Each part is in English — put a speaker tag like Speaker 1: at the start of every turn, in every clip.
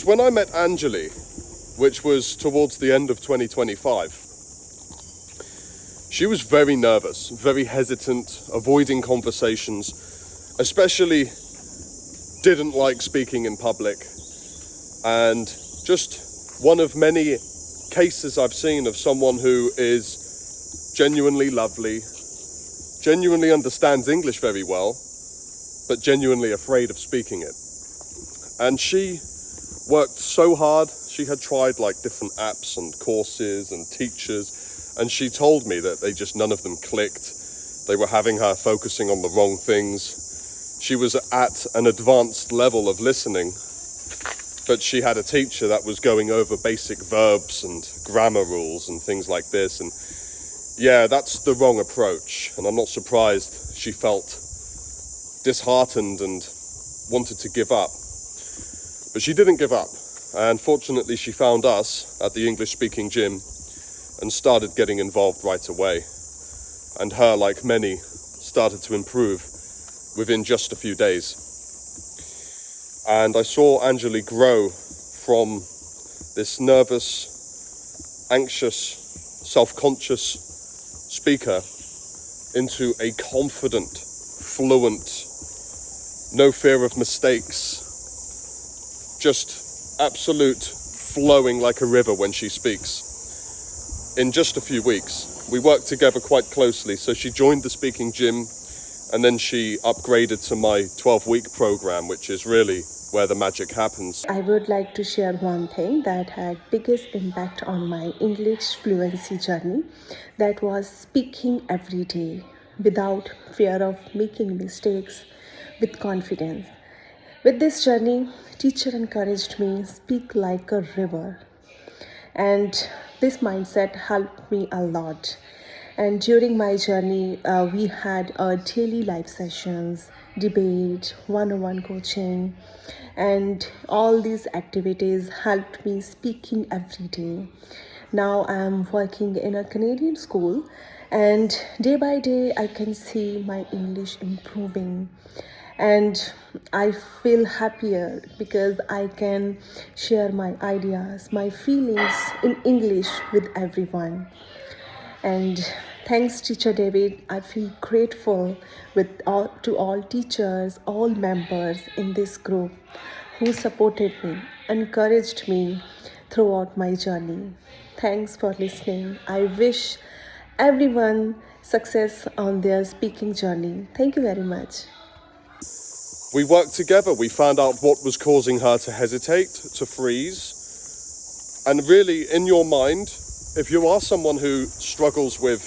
Speaker 1: when I met Anjali, which was towards the end of 2025, she was very nervous, very hesitant, avoiding conversations, especially didn't like speaking in public, and just one of many cases I've seen of someone who is genuinely lovely, genuinely understands English very well, but genuinely afraid of speaking it. And she worked so hard. She had tried like different apps and courses and teachers, and she told me that none of them clicked. They were having her focusing on the wrong things. She was at an advanced level of listening, but she had a teacher that was going over basic verbs and grammar rules and things like this. And yeah, that's the wrong approach. And I'm not surprised she felt disheartened and wanted to give up. But she didn't give up. And fortunately, she found us at the English-speaking gym and started getting involved right away. And her, like many, started to improve within just a few days. And I saw Anjali grow from this nervous, anxious, self-conscious speaker into a confident, fluent, no fear of mistakes, just absolute flowing like a river when she speaks. In just a few weeks, we worked together quite closely. So she joined the speaking gym, and then she upgraded to my 12-week program, which is really where the magic happens.
Speaker 2: I would like to share one thing that had biggest impact on my English fluency journey. That was speaking every day without fear of making mistakes, with confidence. With this journey, teacher encouraged me speak like a river. And this mindset helped me a lot. And during my journey, we had daily live sessions, debate, one-on-one coaching, and all these activities helped me speaking every day. Now I'm working in a Canadian school, and day by day I can see my English improving. And I feel happier because I can share my ideas, my feelings in English with everyone. And thanks, Teacher David. I feel grateful to all teachers, all members in this group who supported me, encouraged me throughout my journey. Thanks for listening. I wish everyone success on their speaking journey. Thank you very much.
Speaker 1: We worked together. We found out what was causing her to hesitate, to freeze. And really, in your mind, if you are someone who struggles with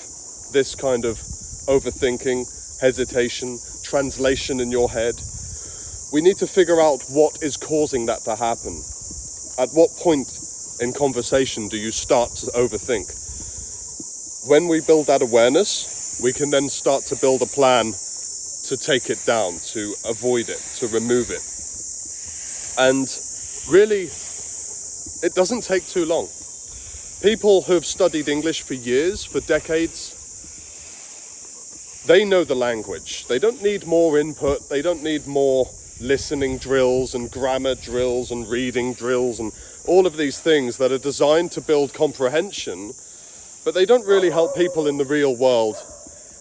Speaker 1: this kind of overthinking, hesitation, translation in your head, we need to figure out what is causing that to happen. At what point in conversation do you start to overthink? When we build that awareness, we can then start to build a plan to take it down, to avoid it, to remove it. And really, it doesn't take too long. People who have studied English for years, for decades, they know the language. They don't need more input. They don't need more listening drills and grammar drills and reading drills and all of these things that are designed to build comprehension, but they don't really help people in the real world.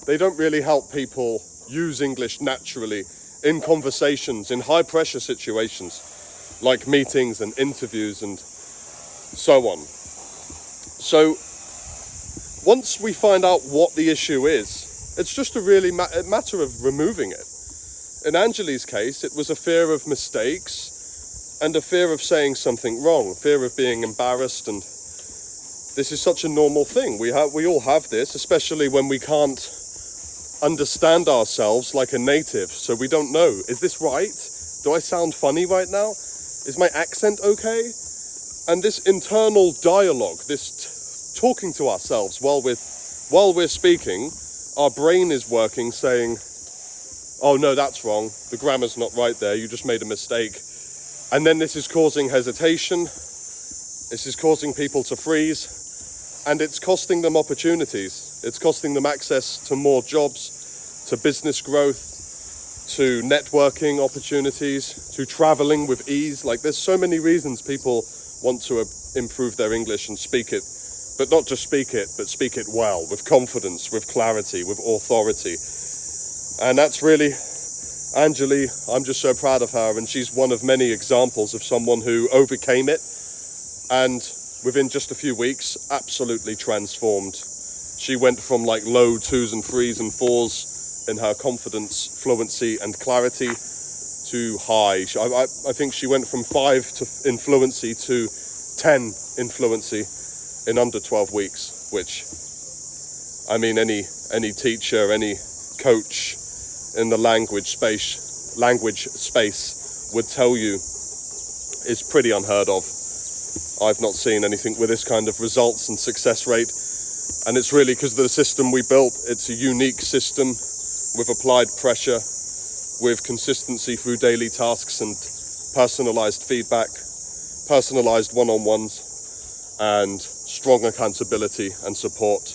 Speaker 1: They don't really help people use English naturally in conversations, in high pressure situations like meetings and interviews and so on. So once we find out what the issue is, it's just a really matter of removing it. In Anjali's case, it was a fear of mistakes and a fear of saying something wrong, fear of being embarrassed, and this is such a normal thing. We all have this, especially when we can't understand ourselves like a native, so we don't know, is this right? Do I sound funny right now? Is my accent okay? And this internal dialogue, this talking to ourselves while we're speaking, our brain is working saying, oh no, that's wrong, the grammar's not right there, you just made a mistake. And then this is causing hesitation, this is causing people to freeze, and it's costing them opportunities. It's costing them access to more jobs, to business growth, to networking opportunities, to traveling with ease. Like, there's so many reasons people want to improve their English and speak it, but not just speak it, but speak it well, with confidence, with clarity, with authority. And that's really Anjali. I'm just so proud of her, and she's one of many examples of someone who overcame it and within just a few weeks absolutely transformed. She went from like low 2s and 3s and 4s in her confidence, fluency and clarity to high. I think she went from 5 in fluency to 10 in fluency in under 12 weeks, which, I mean, any teacher, any coach in the language space would tell you is pretty unheard of. I've not seen anything with this kind of results and success rate, and it's really because of the system we built. It's a unique system with applied pressure, with consistency through daily tasks and personalized feedback, personalized one-on-ones, and strong accountability and support.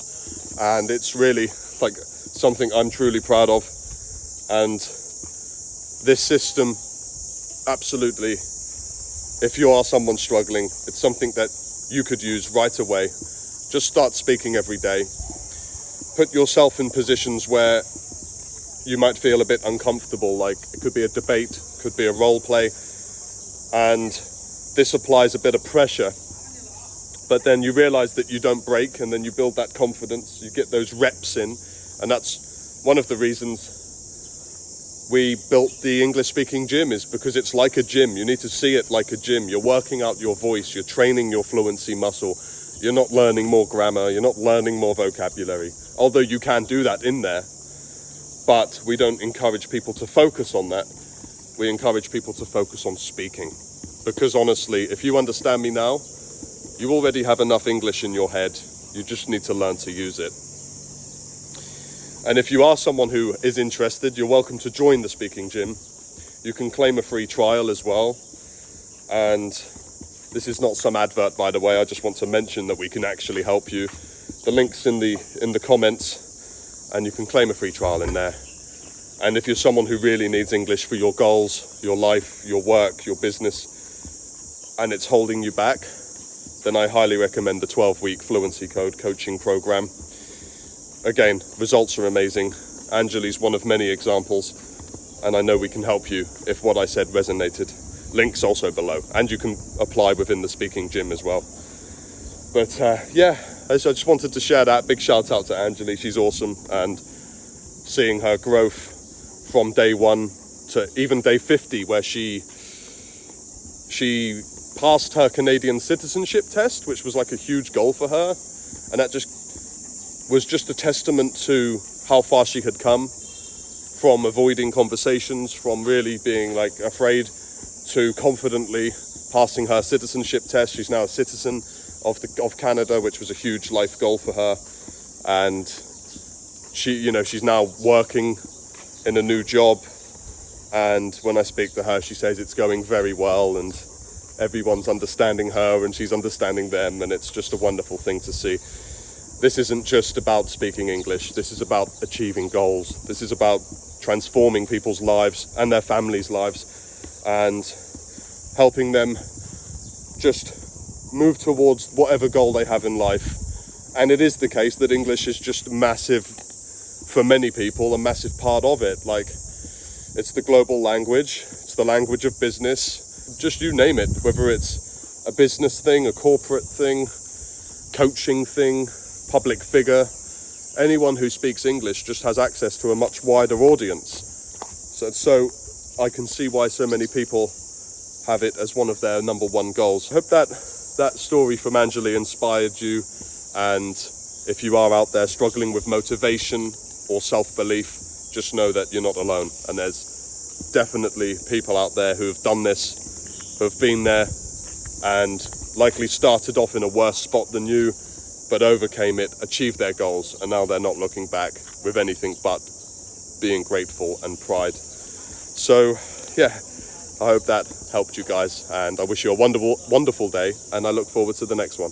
Speaker 1: And it's really like something I'm truly proud of. And this system, absolutely, if you are someone struggling, it's something that you could use right away. Just start speaking every day. Put yourself in positions where you might feel a bit uncomfortable, like it could be a debate, could be a role play, and this applies a bit of pressure. But then you realize that you don't break, and then you build that confidence, you get those reps in, and that's one of the reasons we built the English speaking gym, is because it's like a gym. You need to see it like a gym. You're working out your voice, you're training your fluency muscle. You're not learning more grammar, you're not learning more vocabulary, although you can do that in there. But we don't encourage people to focus on that. We encourage people to focus on speaking. Because honestly, if you understand me now, you already have enough English in your head. You just need to learn to use it. And if you are someone who is interested, you're welcome to join the speaking gym. You can claim a free trial as well. And this is not some advert, by the way. I just want to mention that we can actually help you. The link's in the comments, and you can claim a free trial in there. And if you're someone who really needs English for your goals, your life, your work, your business, and it's holding you back, then I highly recommend the 12-week Fluency Code coaching program. Again, results are amazing. Anjali's one of many examples, and I know we can help you if what I said resonated. Links also below, and you can apply within the speaking gym as well. But yeah, I just wanted to share that. Big shout out to Anjali, she's awesome, and seeing her growth from day 1 to even day 50, where she passed her Canadian citizenship test, which was like a huge goal for her, and that was just a testament to how far she had come from avoiding conversations, from really being like afraid, to confidently passing her citizenship test. She's now a citizen of Canada, which was a huge life goal for her, and she's now working in a new job. And when I speak to her, she says it's going very well, and everyone's understanding her, and she's understanding them, and it's just a wonderful thing to see. This isn't just about speaking English. This is about achieving goals. This is about transforming people's lives and their families' lives, and helping them just move towards whatever goal they have in life. And it is the case that English is just massive for many people, a massive part of it. Like, it's the global language, it's the language of business, just you name it, whether it's a business thing, a corporate thing, coaching thing, public figure. Anyone who speaks English just has access to a much wider audience. So I can see why so many people have it as one of their number 1 goals. I hope that story from Anjali inspired you, and if you are out there struggling with motivation or self-belief, just know that you're not alone, and there's definitely people out there who have done this, who have been there, and likely started off in a worse spot than you, but overcame it, achieved their goals, and now they're not looking back with anything but being grateful and pride. So yeah, I hope that helped you guys, and I wish you a wonderful day, and I look forward to the next one.